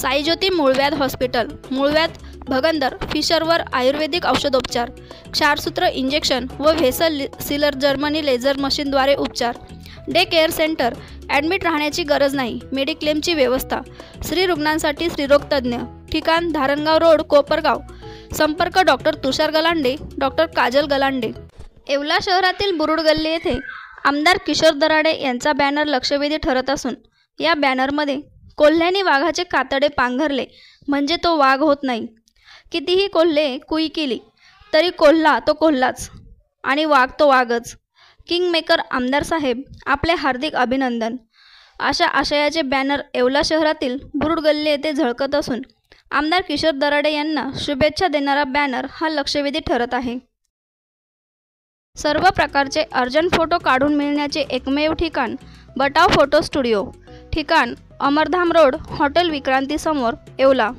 साईज्योती मूळव्याध हॉस्पिटल, मूळव्याध, भगंदर, फिशरवर आयुर्वेदिक औषधोपचार, क्षारसूत्र इंजेक्शन व व्हेसल सीलर जर्मनी लेझर मशीनद्वारे उपचार. डे केअर सेंटर, ॲडमिट राहण्याची गरज नाही, मेडिक्लेमची व्यवस्था. स्त्री रुग्णांसाठी स्त्रीरोग तज्ज्ञ. ठिकाण धारणगाव रोड, कोपरगाव. संपर्क डॉक्टर तुषार गलांडे, डॉक्टर काजल गलांडे. येवला शहरातील बुरुड गल्ली येथे आमदार किशोर दराडे यांचा बॅनर लक्षवेधी ठरत असून या बॅनरमध्ये कोल्ह्याने वाघाचे कातडे पांघरले म्हणजे तो वाघ होत नाही. कितीही कोल्हे कुई केली तरी कोल्हा तो कोल्हाच आणि वाघ तो वाघच. किंगमेकर आमदार साहेब आपले हार्दिक अभिनंदन. अशा आशयाचे बॅनर येवला शहरातील बुरुड गल्ली येथे झळकत असून आमदार किशोर दराडे यांना शुभेच्छा देणारा बॅनर हा लक्षवेधी ठरत आहे. सर्व प्रकारचे अर्जंट फोटो काढून मिळण्याचे एकमेव ठिकाण बटाव फोटो स्टुडिओ. ठिकाण अमरधाम रोड, हॉटेल विक्रांती समोर, येवला.